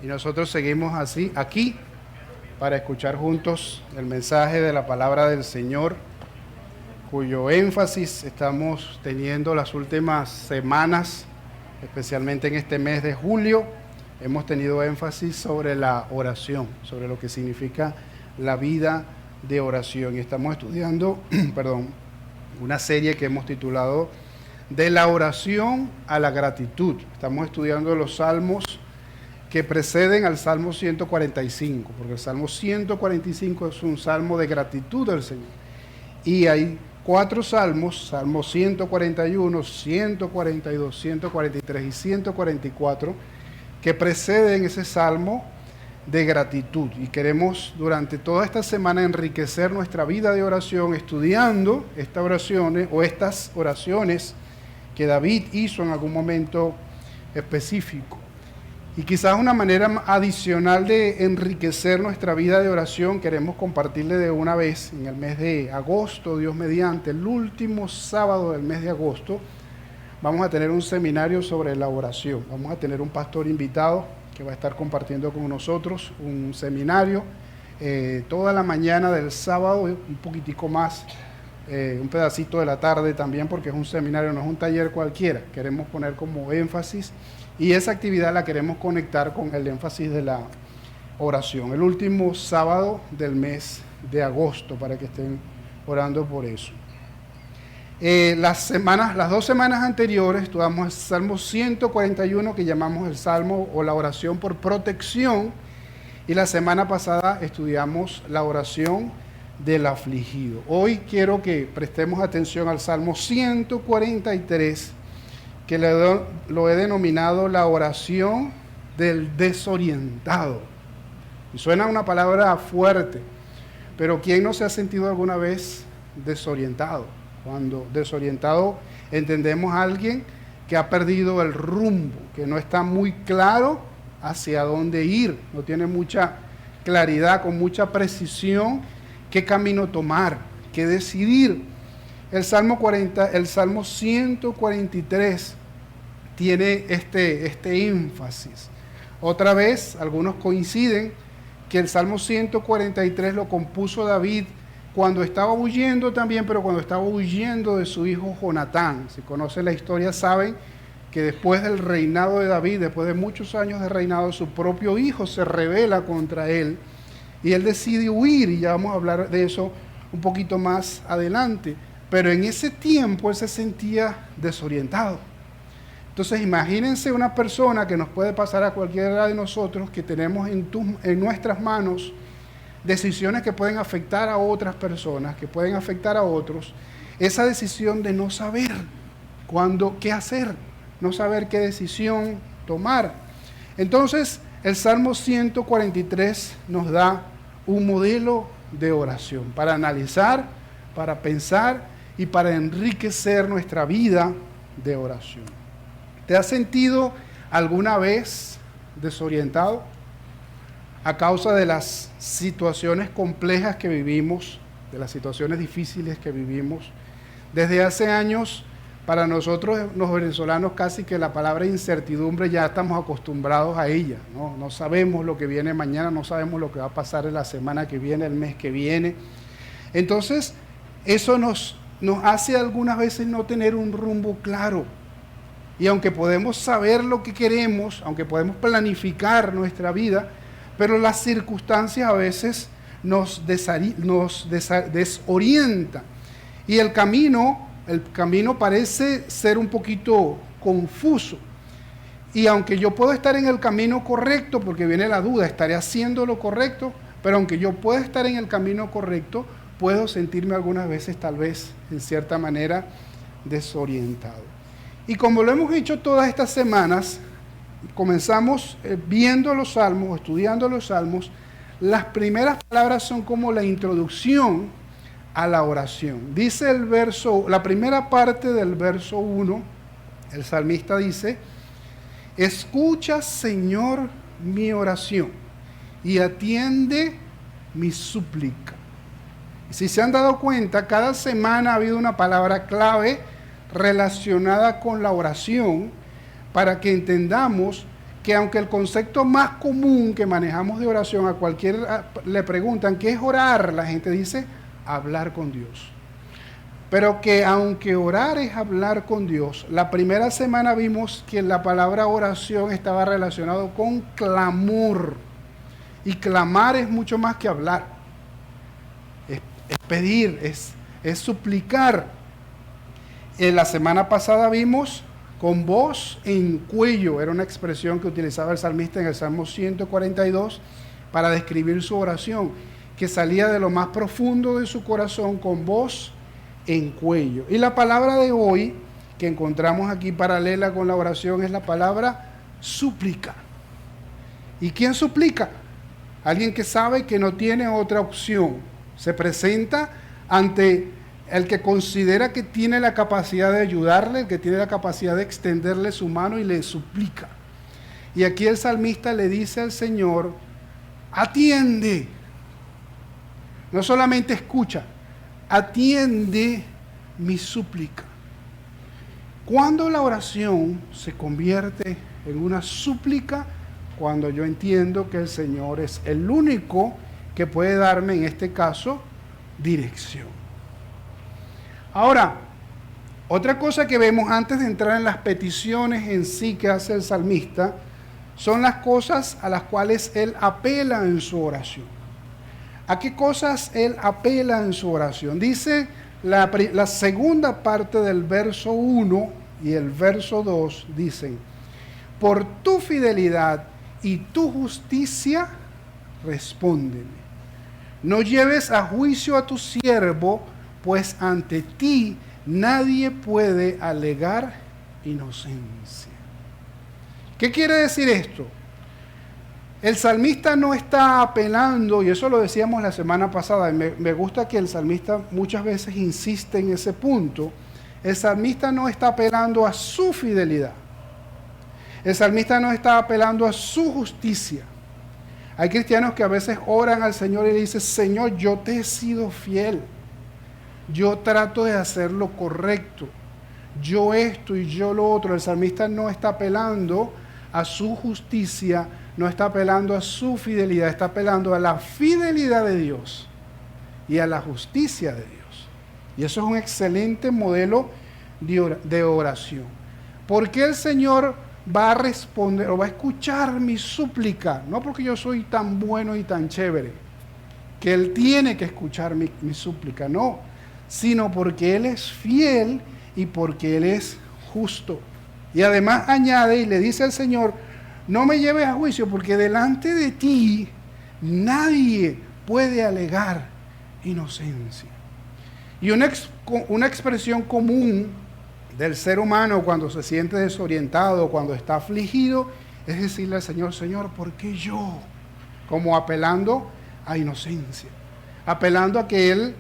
Y nosotros seguimos así aquí para escuchar juntos el mensaje de la palabra del Señor, cuyo énfasis estamos teniendo las últimas semanas, especialmente en este mes de julio. Hemos tenido énfasis sobre la oración, sobre lo que significa la vida de oración. Y estamos estudiando, una serie que hemos titulado De la oración a la gratitud. Estamos estudiando los salmos que preceden al Salmo 145, porque el Salmo 145 es un salmo de gratitud al Señor. Y hay 4 salmos, Salmo 141, 142, 143 y 144, que preceden ese salmo de gratitud. Y queremos durante toda esta semana enriquecer nuestra vida de oración estudiando estas oraciones que David hizo en algún momento específico. Y quizás una manera adicional de enriquecer nuestra vida de oración, queremos compartirle de una vez en el mes de agosto, Dios mediante, el último sábado del mes de agosto, vamos a tener un seminario sobre la oración. Vamos a tener un pastor invitado que va a estar compartiendo con nosotros un seminario toda la mañana del sábado, un poquitico más, un pedacito de la tarde también, porque es un seminario, no es un taller cualquiera. Queremos poner como énfasis y esa actividad la queremos conectar con el énfasis de la oración. El último sábado del mes de agosto, para que estén orando por eso. Las 2 semanas anteriores estudiamos el Salmo 141, que llamamos el Salmo o la oración por protección, y la semana pasada estudiamos la oración del afligido. Hoy quiero que prestemos atención al Salmo 143, que lo he denominado la oración del desorientado. Y suena una palabra fuerte, pero ¿quién no se ha sentido alguna vez desorientado? Cuando desorientado entendemos a alguien que ha perdido el rumbo, que no está muy claro hacia dónde ir, no tiene mucha claridad, con mucha precisión, qué camino tomar, qué decidir. El Salmo 143 tiene este énfasis. Otra vez, algunos coinciden que el Salmo 143 lo compuso David cuando estaba huyendo también, pero cuando estaba huyendo de su hijo Jonatán. Si conocen la historia, saben que después del reinado de David, después de muchos años de reinado, su propio hijo se rebela contra él y él decide huir, y ya vamos a hablar de eso un poquito más adelante. Pero en ese tiempo él se sentía desorientado. Entonces imagínense una persona, que nos puede pasar a cualquiera de nosotros, que tenemos en nuestras manos decisiones que pueden afectar a otras personas, que pueden afectar a otros. Esa decisión de no saber qué hacer, no saber qué decisión tomar. Entonces el Salmo 143 nos da un modelo de oración para analizar, para pensar y para enriquecer nuestra vida de oración. ¿Te has sentido alguna vez desorientado a causa de las situaciones complejas que vivimos, de las situaciones difíciles que vivimos? Desde hace años, para nosotros los venezolanos, casi que la palabra incertidumbre ya estamos acostumbrados a ella, ¿no? No sabemos lo que viene mañana, no sabemos lo que va a pasar en la semana que viene, el mes que viene. Entonces, eso nos hace algunas veces no tener un rumbo claro. Y aunque podemos saber lo que queremos, aunque podemos planificar nuestra vida, pero las circunstancias a veces nos desorientan. Y el camino parece ser un poquito confuso. Y aunque yo puedo estar en el camino correcto, porque viene la duda, ¿estaré haciendo lo correcto? Pero aunque yo pueda estar en el camino correcto, puedo sentirme algunas veces, tal vez, en cierta manera, desorientado. Y como lo hemos hecho todas estas semanas, comenzamos viendo los salmos, estudiando los salmos. Las primeras palabras son como la introducción a la oración. Dice la primera parte del verso 1, el salmista dice: escucha, Señor, mi oración y atiende mi súplica. Y si se han dado cuenta, cada semana ha habido una palabra clave relacionada con la oración, para que entendamos que aunque el concepto más común que manejamos de oración, a cualquiera le preguntan, ¿qué es orar? La gente dice, hablar con Dios. Pero que aunque orar es hablar con Dios, la primera semana vimos que la palabra oración estaba relacionado con clamor. Y clamar es mucho más que hablar. Es pedir, es suplicar. En la semana pasada vimos con voz en cuello. Era una expresión que utilizaba el salmista en el Salmo 142 para describir su oración, que salía de lo más profundo de su corazón con voz en cuello. Y la palabra de hoy que encontramos aquí paralela con la oración es la palabra súplica. ¿Y quién suplica? Alguien que sabe que no tiene otra opción. Se presenta ante el que considera que tiene la capacidad de ayudarle, el que tiene la capacidad de extenderle su mano y le suplica. Y aquí el salmista le dice al Señor, atiende. No solamente escucha, atiende mi súplica. Cuando la oración se convierte en una súplica, cuando yo entiendo que el Señor es el único que puede darme, en este caso, dirección. Ahora, otra cosa que vemos antes de entrar en las peticiones en sí que hace el salmista, son las cosas a las cuales él apela en su oración. ¿A qué cosas él apela en su oración? Dice la segunda parte del verso 1 y el verso 2, dicen, por tu fidelidad y tu justicia, respóndeme. No lleves a juicio a tu siervo, pues ante ti nadie puede alegar inocencia. ¿Qué quiere decir esto? El salmista no está apelando, y eso lo decíamos la semana pasada, y me gusta que el salmista muchas veces insiste en ese punto. El salmista no está apelando a su fidelidad. El salmista no está apelando a su justicia. Hay cristianos que a veces oran al Señor y le dicen, Señor, yo te he sido fiel. Yo trato de hacer lo correcto. Yo esto y yo lo otro. El salmista no está apelando a su justicia, no está apelando a su fidelidad, está apelando a la fidelidad de Dios y a la justicia de Dios. Y eso es un excelente modelo de oración. ¿Por qué el Señor va a responder o va a escuchar mi súplica? No porque yo soy tan bueno y tan chévere, que Él tiene que escuchar mi súplica, no, sino porque Él es fiel y porque Él es justo. Y además añade y le dice al Señor, no me lleves a juicio porque delante de ti nadie puede alegar inocencia. Y una expresión común del ser humano cuando se siente desorientado, cuando está afligido, es decirle al Señor, Señor, ¿por qué yo? Como apelando a inocencia, apelando a que Él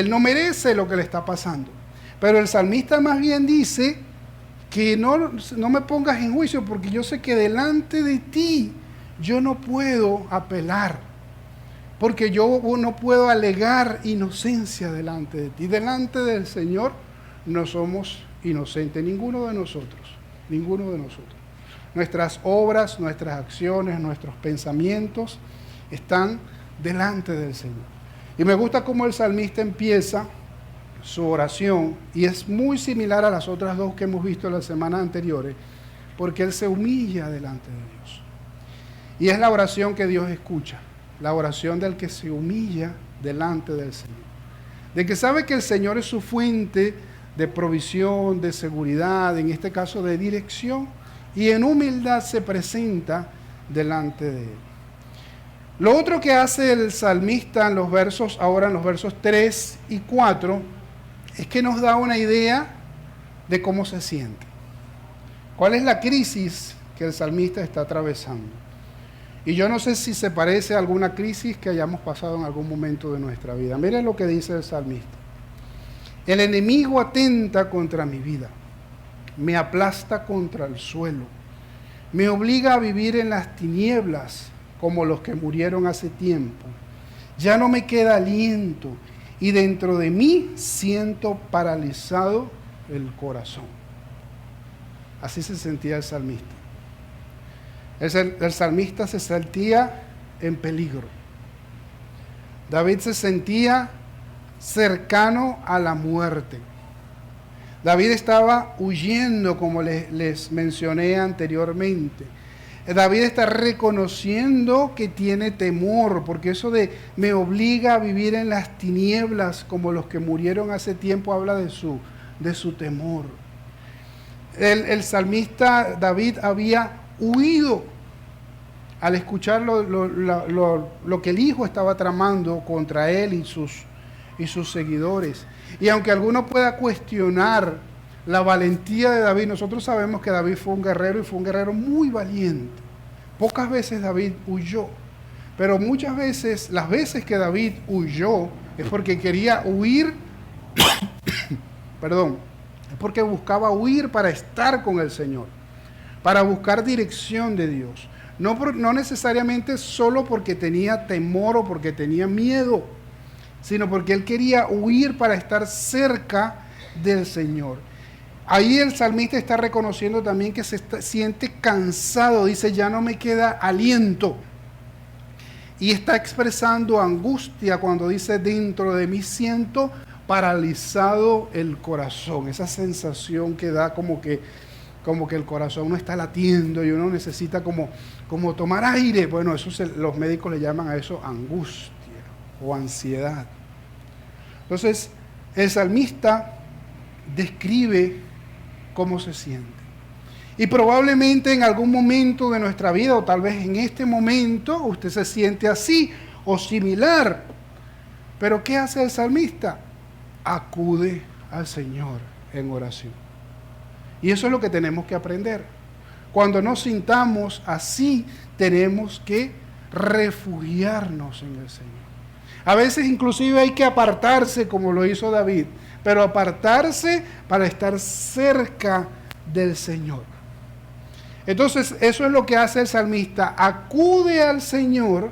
no merece lo que le está pasando. Pero el salmista más bien dice que no me pongas en juicio porque yo sé que delante de ti yo no puedo apelar, porque yo no puedo alegar inocencia delante de ti. Delante del Señor no somos inocentes, ninguno de nosotros. Nuestras obras, nuestras acciones, nuestros pensamientos están delante del Señor. Y me gusta cómo el salmista empieza su oración, y es muy similar a las otras dos que hemos visto las semanas anteriores, porque él se humilla delante de Dios. Y es la oración que Dios escucha, la oración del que se humilla delante del Señor, de que sabe que el Señor es su fuente de provisión, de seguridad, en este caso de dirección, y en humildad se presenta delante de Él. Lo otro que hace el salmista en los versos 3 y 4, es que nos da una idea de cómo se siente. ¿Cuál es la crisis que el salmista está atravesando? Y yo no sé si se parece a alguna crisis que hayamos pasado en algún momento de nuestra vida. Miren lo que dice el salmista. El enemigo atenta contra mi vida, me aplasta contra el suelo, me obliga a vivir en las tinieblas como los que murieron hace tiempo. Ya no me queda aliento y dentro de mí siento paralizado el corazón. Así se sentía el salmista. El salmista se sentía en peligro. David se sentía cercano a la muerte. David estaba huyendo, como les mencioné anteriormente. David está reconociendo que tiene temor, porque eso de me obliga a vivir en las tinieblas, como los que murieron hace tiempo, habla de su temor. El salmista David había huido al escuchar lo que el hijo estaba tramando contra él y sus seguidores. Y aunque alguno pueda cuestionar la valentía de David, nosotros sabemos que David fue un guerrero y fue un guerrero muy valiente. Pocas veces David huyó, pero muchas veces, las veces que David huyó, es porque quería huir, perdón, es porque buscaba huir para estar con el Señor, para buscar dirección de Dios. No necesariamente solo porque tenía temor o porque tenía miedo, sino porque él quería huir para estar cerca del Señor. Ahí el salmista está reconociendo también que siente cansado, dice, ya no me queda aliento. Y está expresando angustia cuando dice, dentro de mí siento paralizado el corazón. Esa sensación que da como que el corazón no está latiendo y uno necesita como tomar aire. Bueno, los médicos le llaman a eso angustia o ansiedad. Entonces, el salmista describe cómo se siente. Y probablemente en algún momento de nuestra vida, o tal vez en este momento, usted se siente así o similar. Pero ¿qué hace el salmista? Acude al Señor en oración. Y eso es lo que tenemos que aprender. Cuando nos sintamos así, tenemos que refugiarnos en el Señor. A veces inclusive hay que apartarse, como lo hizo David, pero apartarse para estar cerca del Señor. Entonces, eso es lo que hace el salmista. Acude al Señor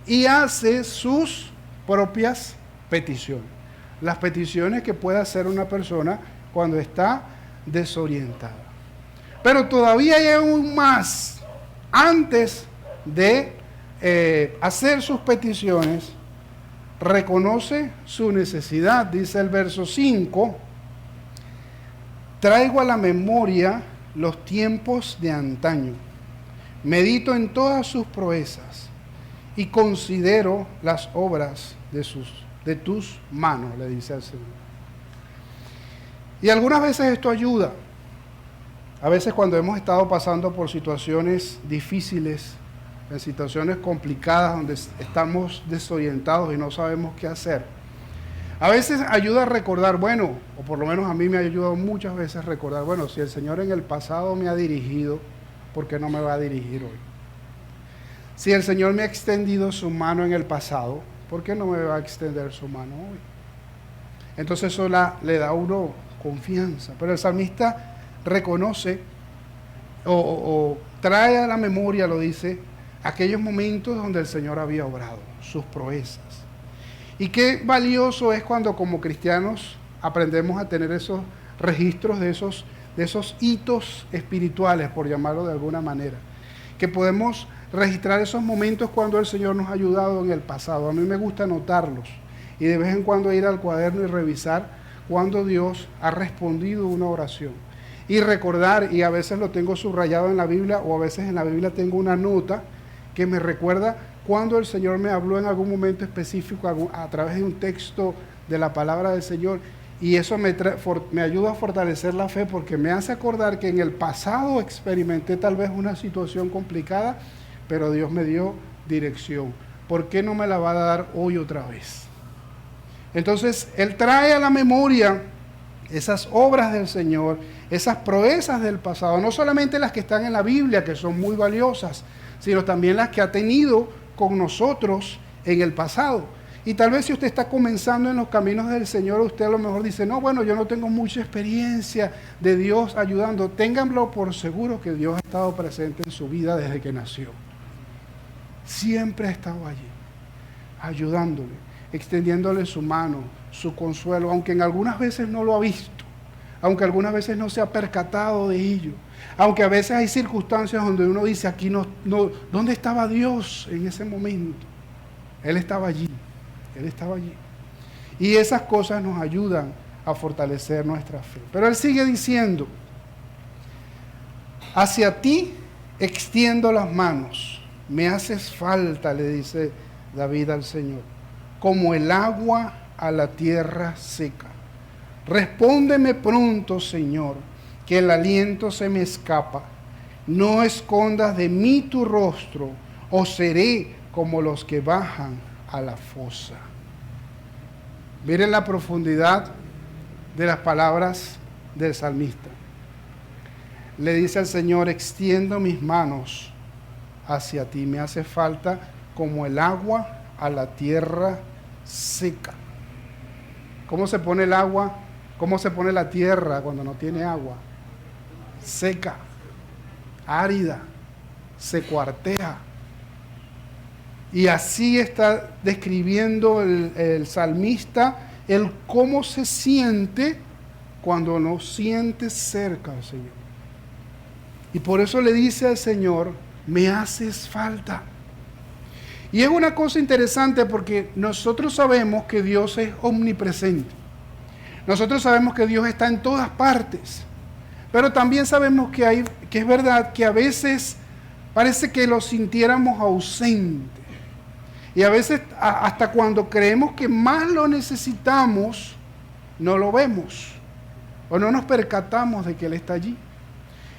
y hace sus propias peticiones. Las peticiones que puede hacer una persona cuando está desorientada. Pero todavía hay aún más. Antes de hacer sus peticiones, reconoce su necesidad. Dice el verso 5, traigo a la memoria los tiempos de antaño, medito en todas sus proezas y considero las obras de tus manos, le dice al Señor. Y algunas veces esto ayuda. A veces cuando hemos estado pasando por situaciones difíciles, en situaciones complicadas donde estamos desorientados y no sabemos qué hacer, a veces ayuda a recordar, bueno, o por lo menos a mí me ha ayudado muchas veces a recordar, bueno, si el Señor en el pasado me ha dirigido, ¿por qué no me va a dirigir hoy? Si el Señor me ha extendido su mano en el pasado, ¿por qué no me va a extender su mano hoy? Entonces eso le da a uno confianza. Pero el salmista reconoce o trae a la memoria, lo dice, aquellos momentos donde el Señor había obrado, sus proezas. Y qué valioso es cuando como cristianos aprendemos a tener esos registros de esos hitos espirituales, por llamarlo de alguna manera. Que podemos registrar esos momentos cuando el Señor nos ha ayudado en el pasado. A mí me gusta anotarlos y de vez en cuando ir al cuaderno y revisar cuando Dios ha respondido una oración. Y recordar, y a veces lo tengo subrayado en la Biblia, o a veces en la Biblia tengo una nota que me recuerda cuando el Señor me habló en algún momento específico a través de un texto de la palabra del Señor. Y eso me ayuda a fortalecer la fe, porque me hace acordar que en el pasado experimenté tal vez una situación complicada, pero Dios me dio dirección. ¿Por qué no me la va a dar hoy otra vez? Entonces, Él trae a la memoria esas obras del Señor, esas proezas del pasado, no solamente las que están en la Biblia, que son muy valiosas, sino también las que ha tenido con nosotros en el pasado. Y tal vez si usted está comenzando en los caminos del Señor, usted a lo mejor dice, no, bueno, yo no tengo mucha experiencia de Dios ayudando. Ténganlo por seguro que Dios ha estado presente en su vida desde que nació. Siempre ha estado allí, ayudándole, extendiéndole su mano, su consuelo, aunque en algunas veces no lo ha visto, aunque algunas veces no se ha percatado de ello. Aunque a veces hay circunstancias donde uno dice, aquí no, ¿dónde estaba Dios en ese momento? Él estaba allí, Él estaba allí. Y esas cosas nos ayudan a fortalecer nuestra fe. Pero Él sigue diciendo, hacia ti extiendo las manos, me haces falta, le dice David al Señor, como el agua a la tierra seca. Respóndeme pronto, Señor, que el aliento se me escapa. No escondas de mí tu rostro, o seré como los que bajan a la fosa. Miren la profundidad de las palabras del salmista. Le dice al Señor, extiendo mis manos hacia ti, me hace falta como el agua a la tierra seca. ¿Cómo se pone el agua? ¿Cómo se pone la tierra cuando no tiene agua? Seca, árida, se cuartea. Y así está describiendo el salmista el cómo se siente cuando no siente cerca al Señor. Y por eso le dice al Señor, me haces falta. Y es una cosa interesante porque nosotros sabemos que Dios es omnipresente. Nosotros sabemos que Dios está en todas partes. Pero también sabemos que es verdad que a veces parece que lo sintiéramos ausente. Y a veces hasta cuando creemos que más lo necesitamos, no lo vemos. O no nos percatamos de que Él está allí.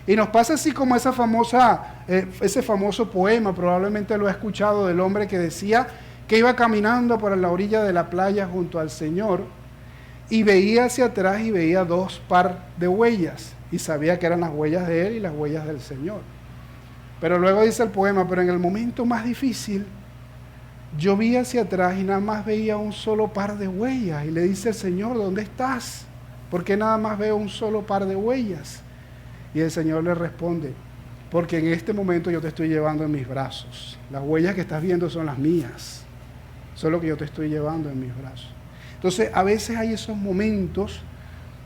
Y nos pasa así como ese famoso poema, probablemente lo ha escuchado, del hombre que decía que iba caminando por la orilla de la playa junto al Señor y veía hacia atrás y veía dos par de huellas y sabía que eran las huellas de Él y las huellas del Señor. Pero luego dice el poema, pero en el momento más difícil, yo vi hacia atrás y nada más veía un solo par de huellas. Y le dice el Señor, ¿dónde estás? ¿Por qué nada más veo un solo par de huellas? Y el Señor le responde, porque en este momento yo te estoy llevando en mis brazos. Las huellas que estás viendo son las mías. Son lo que yo te estoy llevando en mis brazos. Entonces, a veces hay esos momentos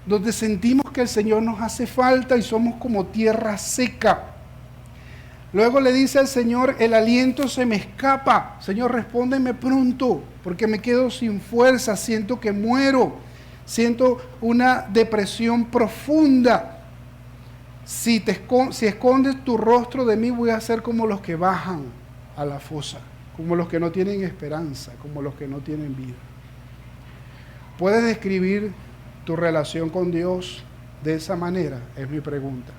donde sentimos que el Señor nos hace falta y somos como tierra seca. Luego le dice al Señor, el aliento se me escapa. Señor, respóndeme pronto, porque me quedo sin fuerza, siento que muero, siento una depresión profunda. Si escondes tu rostro de mí, voy a ser como los que bajan a la fosa, como los que no tienen esperanza, como los que no tienen vida. ¿Puedes describir tu relación con Dios de esa manera? Es mi pregunta.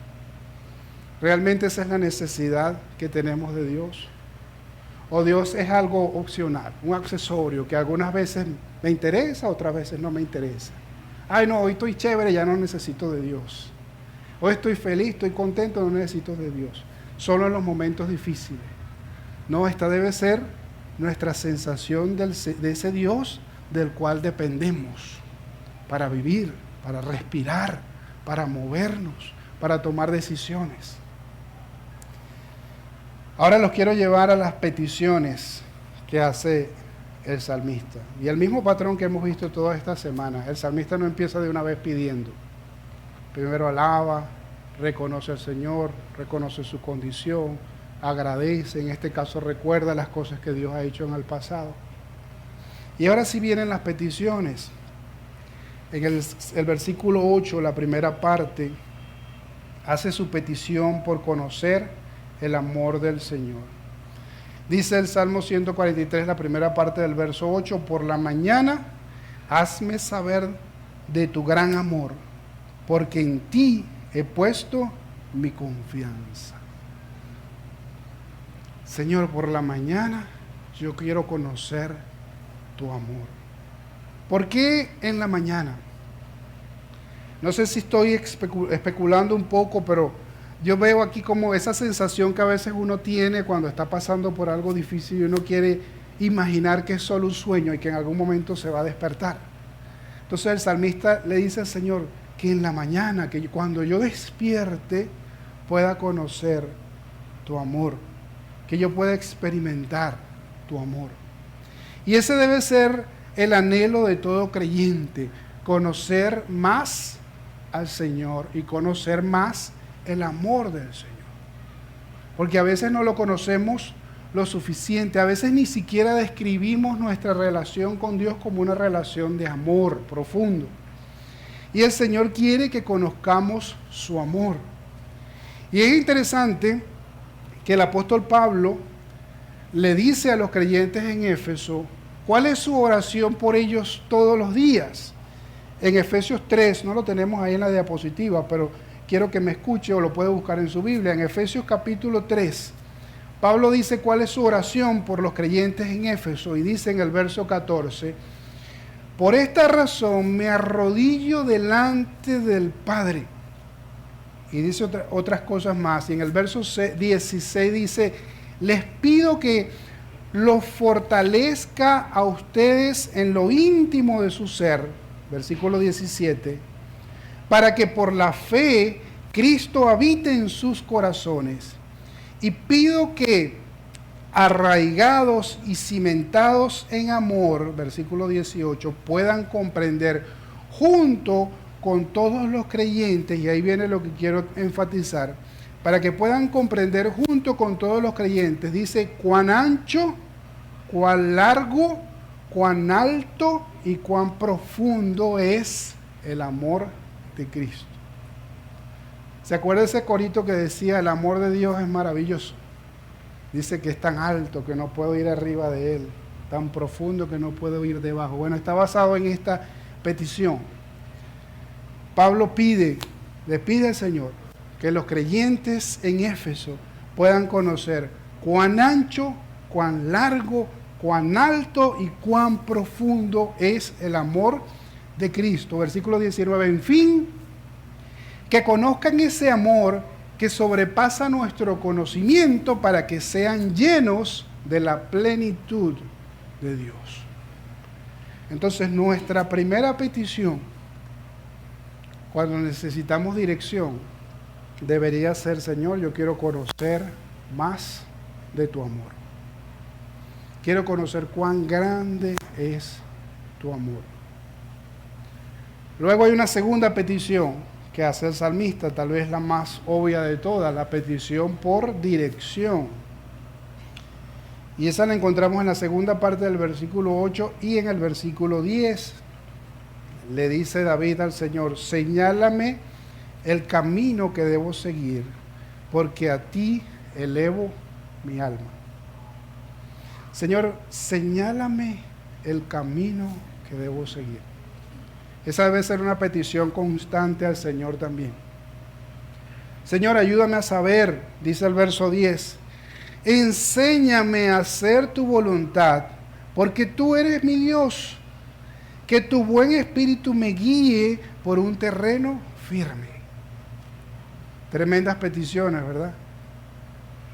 ¿Realmente esa es la necesidad que tenemos de Dios? ¿O Dios es algo opcional, un accesorio que algunas veces me interesa, otras veces no me interesa? Ay, no, hoy estoy chévere, ya no necesito de Dios. Hoy estoy feliz, estoy contento, no necesito de Dios. Solo en los momentos difíciles. No, esta debe ser nuestra sensación de ese Dios del cual dependemos para vivir, para respirar, para movernos, para tomar decisiones. Ahora los quiero llevar a las peticiones que hace el salmista. Y el mismo patrón que hemos visto todas estas semanas. El salmista no empieza de una vez pidiendo. Primero alaba, reconoce al Señor, reconoce su condición, agradece, en este caso recuerda las cosas que Dios ha hecho en el pasado. Y ahora sí vienen las peticiones. En el versículo 8, la primera parte, hace su petición por conocer el amor del Señor. Dice el Salmo 143, la primera parte del verso 8, por la mañana hazme saber de tu gran amor, porque en ti he puesto mi confianza. Señor, por la mañana yo quiero conocer tu amor. ¿Por qué en la mañana? No sé si estoy especulando un poco, pero yo veo aquí como esa sensación que a veces uno tiene cuando está pasando por algo difícil y uno quiere imaginar que es solo un sueño y que en algún momento se va a despertar. Entonces el salmista le dice al Señor que en la mañana, que cuando yo despierte, pueda conocer tu amor, que yo pueda experimentar tu amor. Y ese debe ser el anhelo de todo creyente, conocer más al Señor y conocer más el amor del Señor. Porque a veces no lo conocemos lo suficiente, a veces ni siquiera describimos nuestra relación con Dios como una relación de amor profundo. Y el Señor quiere que conozcamos su amor. Y es interesante que el apóstol Pablo le dice a los creyentes en Éfeso cuál es su oración por ellos todos los días. En Efesios 3, no lo tenemos ahí en la diapositiva, pero quiero que me escuche o lo puede buscar en su Biblia. En Efesios capítulo 3, Pablo dice cuál es su oración por los creyentes en Éfeso y dice en el verso 14: por esta razón me arrodillo delante del Padre. Y dice otras cosas más. Y en el verso 16 dice: les pido que los fortalezca a ustedes en lo íntimo de su ser, versículo 17, para que por la fe Cristo habite en sus corazones. Y pido que, arraigados y cimentados en amor, versículo 18, puedan comprender junto con todos los creyentes, y ahí viene lo que quiero enfatizar, para que puedan comprender junto con todos los creyentes, dice, cuán ancho, cuán largo, cuán alto y cuán profundo es el amor de Cristo. ¿Se acuerda ese corito que decía, el amor de Dios es maravilloso? Dice que es tan alto que no puedo ir arriba de él, tan profundo que no puedo ir debajo. Bueno, está basado en esta petición. Pablo le pide al Señor que los creyentes en Éfeso puedan conocer cuán ancho, cuán largo, cuán alto y cuán profundo es el amor de Cristo. Versículo 19, en fin, que conozcan ese amor que sobrepasa nuestro conocimiento para que sean llenos de la plenitud de Dios. Entonces, nuestra primera petición, cuando necesitamos dirección, debería ser: Señor, yo quiero conocer más de tu amor. Quiero conocer cuán grande es tu amor. Luego hay una segunda petición que hace el salmista, tal vez la más obvia de todas, la petición por dirección. Y esa la encontramos en la segunda parte del versículo 8 y en el versículo 10. Le dice David al Señor: señálame el camino que debo seguir, porque a ti elevo mi alma. Señor, señálame el camino que debo seguir. Esa debe ser una petición constante al Señor también. Señor, ayúdame a saber, dice el verso 10, enséñame a hacer tu voluntad, porque tú eres mi Dios. Que tu buen espíritu me guíe por un terreno firme. Tremendas peticiones, ¿verdad?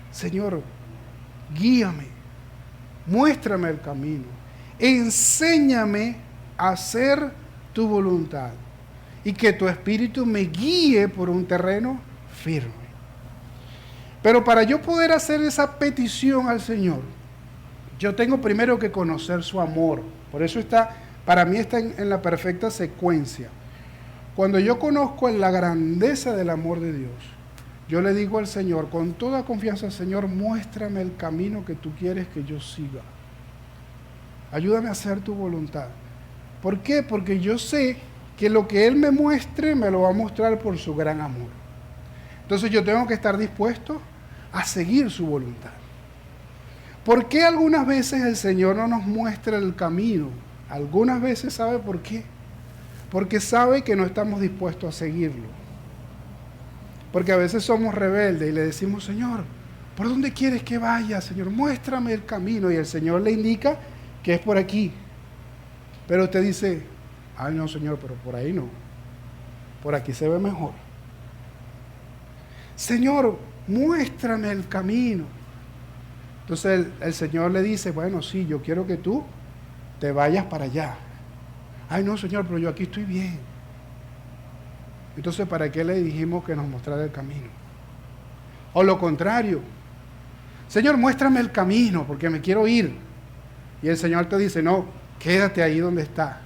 Señor, guíame, muéstrame el camino, enséñame a hacer tu voluntad y que tu espíritu me guíe por un terreno firme. Pero para yo poder hacer esa petición al Señor, yo tengo primero que conocer su amor. Por eso para mí está en la perfecta secuencia. Cuando yo conozco la grandeza del amor de Dios, yo le digo al Señor con toda confianza: Señor, muéstrame el camino que tú quieres que yo siga. Ayúdame a hacer tu voluntad. ¿Por qué? Porque yo sé que lo que Él me muestre me lo va a mostrar por su gran amor. Entonces yo tengo que estar dispuesto a seguir su voluntad. ¿Por qué algunas veces el Señor no nos muestra el camino? Algunas veces, ¿sabe por qué? Porque sabe que no estamos dispuestos a seguirlo. Porque a veces somos rebeldes y le decimos: Señor, ¿por dónde quieres que vaya? Señor, muéstrame el camino. Y el Señor le indica que es por aquí. Pero usted dice: ay no, Señor, pero por ahí no. Por aquí se ve mejor. Señor, muéstrame el camino. Entonces el Señor le dice: bueno, sí, yo quiero que tú te vayas para allá. Ay no, Señor, pero yo aquí estoy bien. Entonces, ¿para qué le dijimos que nos mostrara el camino? O lo contrario: Señor, muéstrame el camino porque me quiero ir. Y el Señor te dice: no, quédate ahí donde está.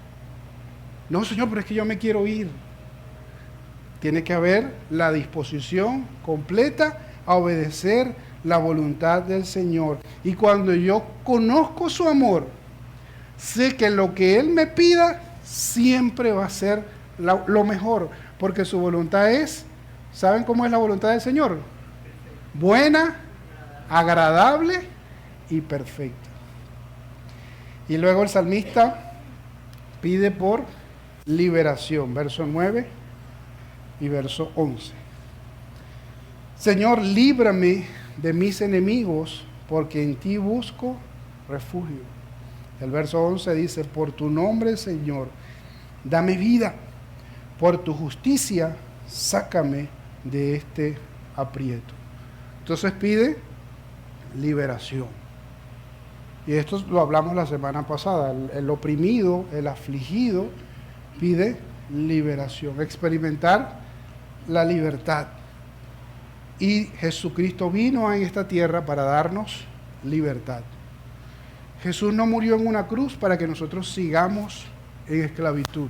No, Señor, pero es que yo me quiero ir. Tiene que haber la disposición completa a obedecer la voluntad del Señor. Y cuando yo conozco su amor, sé que lo que Él me pida siempre va a ser lo mejor, porque su voluntad es, ¿saben cómo es la voluntad del Señor? Buena, agradable y perfecta. Y luego el salmista pide por liberación, verso 9 y verso 11. Señor, líbrame de mis enemigos, porque en ti busco refugio. El verso 11 dice, por tu nombre, Señor, dame vida, por tu justicia, sácame de este aprieto. Entonces pide liberación. Y esto lo hablamos la semana pasada. El oprimido, el afligido, pide liberación, experimentar la libertad. Y Jesucristo vino en esta tierra para darnos libertad. Jesús no murió en una cruz para que nosotros sigamos en esclavitud.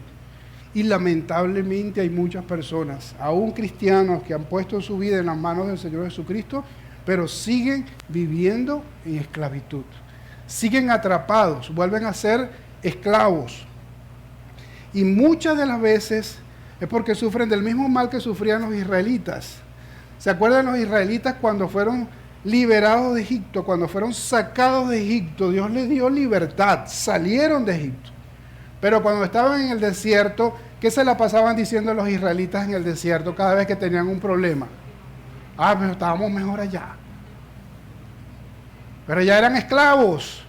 Y lamentablemente hay muchas personas, aún cristianos, que han puesto su vida en las manos del Señor Jesucristo, pero siguen viviendo en esclavitud. Siguen atrapados, vuelven a ser esclavos. Y muchas de las veces es porque sufren del mismo mal que sufrían los israelitas. ¿Se acuerdan los israelitas cuando fueron liberados de Egipto, cuando fueron sacados de Egipto? Dios les dio libertad, salieron de Egipto. Pero cuando estaban en el desierto, ¿qué se la pasaban diciendo los israelitas en el desierto cada vez que tenían un problema? Ah, pero estábamos mejor allá. Pero ya eran esclavos.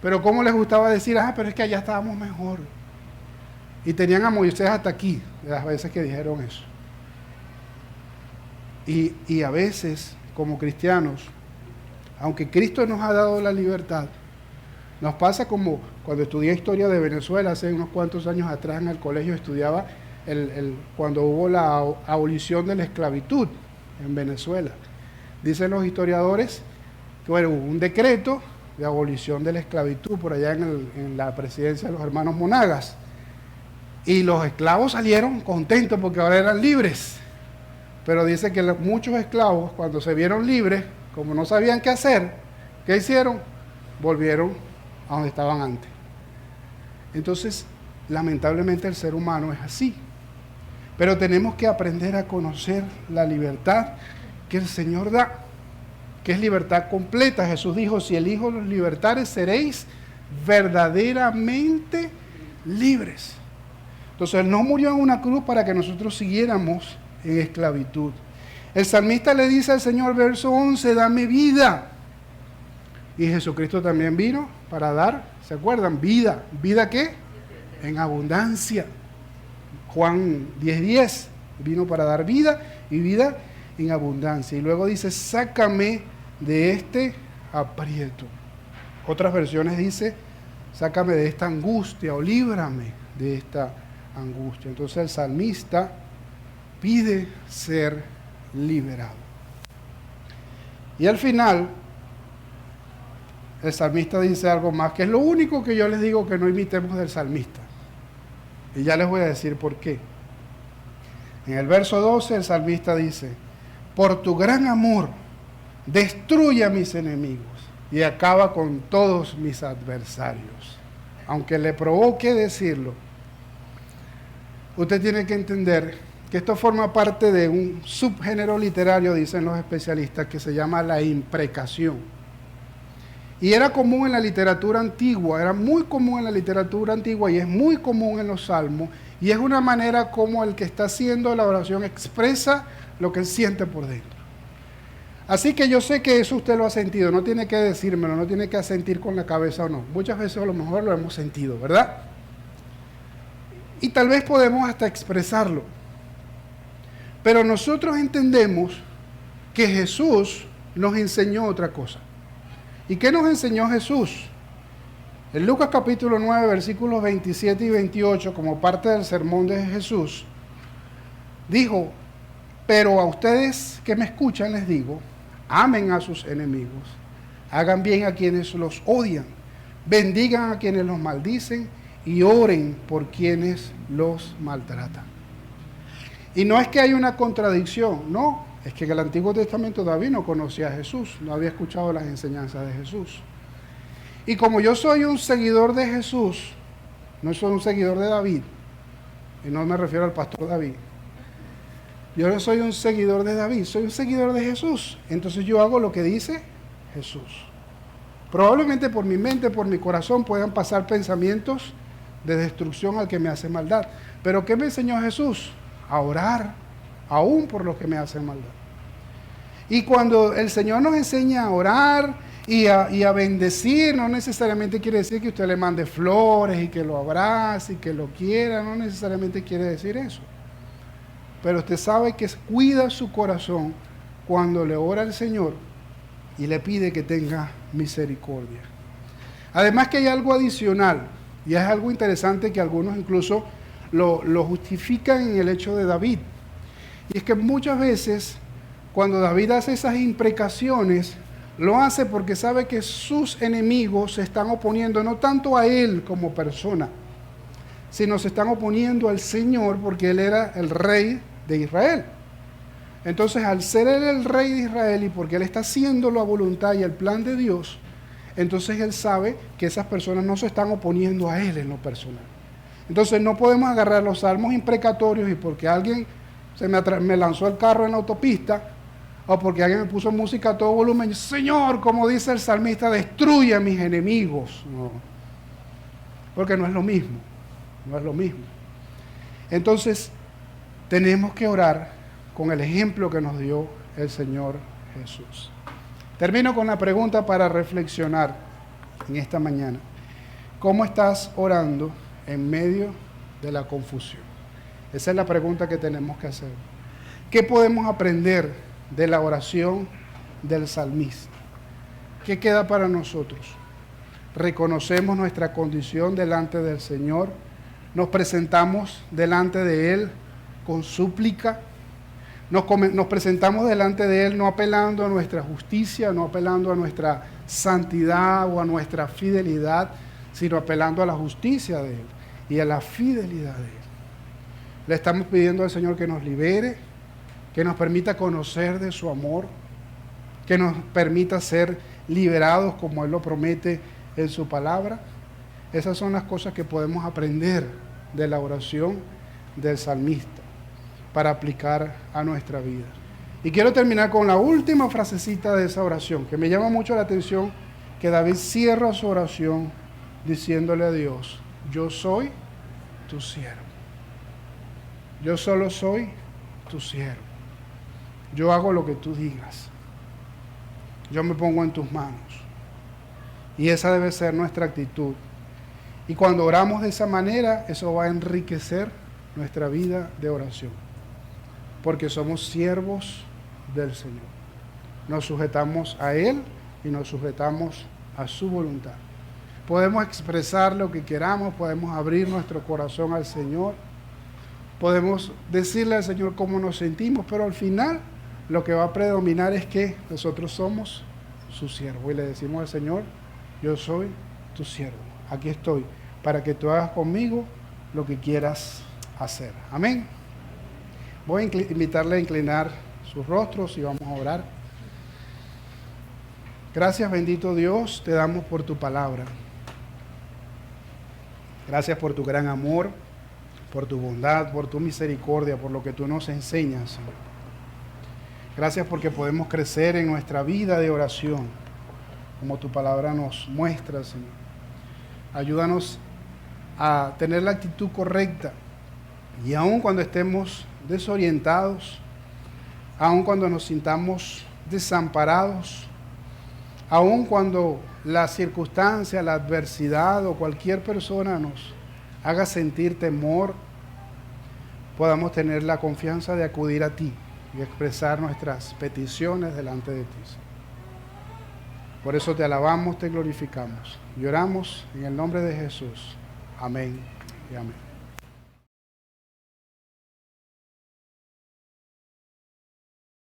Pero ¿cómo les gustaba decir? Ah, pero es que allá estábamos mejor. Y tenían a Moisés hasta aquí, de las veces que dijeron eso. Y a veces, como cristianos, aunque Cristo nos ha dado la libertad, nos pasa como cuando estudié historia de Venezuela hace unos cuantos años atrás en el colegio, estudiaba cuando hubo la abolición de la esclavitud en Venezuela. Dicen los historiadores que hubo un decreto de abolición de la esclavitud por allá en la presidencia de los hermanos Monagas. Y los esclavos salieron contentos porque ahora eran libres. Pero dice que muchos esclavos, cuando se vieron libres, como no sabían qué hacer, ¿qué hicieron? Volvieron a donde estaban antes. Entonces, lamentablemente el ser humano es así. Pero tenemos que aprender a conocer la libertad que el Señor da, que es libertad completa. Jesús dijo, si el Hijo los libertare, seréis verdaderamente libres. Entonces, Él no murió en una cruz para que nosotros siguiéramos en esclavitud. El salmista le dice al Señor, verso 11, dame vida. Y Jesucristo también vino para dar, ¿se acuerdan? Vida. ¿Vida qué? En abundancia. Juan 10:10, vino para dar vida y vida en abundancia. Y luego dice, sácame de este aprieto. Otras versiones dice, sácame de esta angustia o líbrame de esta angustia. Entonces el salmista pide ser liberado. Y al final, el salmista dice algo más, que es lo único que yo les digo que no imitemos del salmista. Y ya les voy a decir por qué. En el verso 12 el salmista dice, por tu gran amor, destruye a mis enemigos y acaba con todos mis adversarios. Aunque le provoque decirlo, usted tiene que entender que esto forma parte de un subgénero literario, dicen los especialistas, que se llama la imprecación. Y era común en la literatura antigua, era muy común en la literatura antigua y es muy común en los salmos, y es una manera como el que está haciendo la oración expresa lo que él siente por dentro. Así que yo sé que eso usted lo ha sentido, no tiene que decírmelo, no tiene que asentir con la cabeza o no. Muchas veces a lo mejor lo hemos sentido, ¿verdad? Y tal vez podemos hasta expresarlo. Pero nosotros entendemos que Jesús nos enseñó otra cosa. ¿Y qué nos enseñó Jesús? En Lucas capítulo 9, versículos 27 y 28, como parte del sermón de Jesús, dijo, pero a ustedes que me escuchan les digo, amen a sus enemigos, hagan bien a quienes los odian, bendigan a quienes los maldicen y oren por quienes los maltratan. Y no es que hay una contradicción, no, es que en el Antiguo Testamento David no conocía a Jesús, no había escuchado las enseñanzas de Jesús. Y como yo soy un seguidor de Jesús, no soy un seguidor de David, y no me refiero al pastor David, yo no soy un seguidor de David, soy un seguidor de Jesús. Entonces yo hago lo que dice Jesús. Probablemente por mi mente, por mi corazón puedan pasar pensamientos de destrucción al que me hace maldad. Pero ¿qué me enseñó Jesús? A orar, aún por los que me hacen maldad. Y cuando el Señor nos enseña a orar y a bendecir, no necesariamente quiere decir que usted le mande flores y que lo abrace y que lo quiera, no necesariamente quiere decir eso. Pero usted sabe que cuida su corazón cuando le ora al Señor y le pide que tenga misericordia. Además que hay algo adicional, y es algo interesante que algunos incluso lo justifican en el hecho de David. Y es que muchas veces cuando David hace esas imprecaciones, lo hace porque sabe que sus enemigos se están oponiendo no tanto a él como persona, sino se están oponiendo al Señor porque él era el rey de Israel. Entonces, al ser él el rey de Israel y porque él está haciendo la voluntad y el plan de Dios, entonces él sabe que esas personas no se están oponiendo a él en lo personal. Entonces no podemos agarrar los salmos imprecatorios y porque alguien me lanzó el carro en la autopista o porque alguien me puso música a todo volumen, Señor, como dice el salmista, destruye a mis enemigos. No, porque no es lo mismo, no es lo mismo. Entonces tenemos que orar con el ejemplo que nos dio el Señor Jesús. Termino con la pregunta para reflexionar en esta mañana. ¿Cómo estás orando en medio de la confusión? Esa es la pregunta que tenemos que hacer. ¿Qué podemos aprender de la oración del salmista? ¿Qué queda para nosotros? Reconocemos nuestra condición delante del Señor, nos presentamos delante de Él con súplica, nos presentamos delante de Él no apelando a nuestra justicia, no apelando a nuestra santidad o a nuestra fidelidad, sino apelando a la justicia de Él y a la fidelidad de Él. Le estamos pidiendo al Señor que nos libere, que nos permita conocer de su amor, que nos permita ser liberados como Él lo promete en su palabra. Esas son las cosas que podemos aprender de la oración del salmista para aplicar a nuestra vida. Y quiero terminar con la última frasecita de esa oración, que me llama mucho la atención, que David cierra su oración diciéndole a Dios, yo soy tu siervo. Yo solo soy tu siervo. Yo hago lo que tú digas. Yo me pongo en tus manos. Y esa debe ser nuestra actitud. Y cuando oramos de esa manera, eso va a enriquecer nuestra vida de oración. Porque somos siervos del Señor. Nos sujetamos a Él y nos sujetamos a su voluntad. Podemos expresar lo que queramos, podemos abrir nuestro corazón al Señor, podemos decirle al Señor cómo nos sentimos, pero al final lo que va a predominar es que nosotros somos su siervo y le decimos al Señor, yo soy tu siervo, aquí estoy, para que tú hagas conmigo lo que quieras hacer. Amén. Voy a invitarle a inclinar sus rostros y vamos a orar. Gracias, bendito Dios, te damos por tu palabra. Gracias por tu gran amor, por tu bondad, por tu misericordia, por lo que tú nos enseñas, Señor. Gracias porque podemos crecer en nuestra vida de oración, como tu palabra nos muestra, Señor. Ayúdanos a tener la actitud correcta y aun cuando estemos desorientados, aun cuando nos sintamos desamparados, aun cuando la circunstancia, la adversidad o cualquier persona nos haga sentir temor, podamos tener la confianza de acudir a ti y expresar nuestras peticiones delante de ti. Por eso te alabamos, te glorificamos y oramos en el nombre de Jesús. Amén y amén.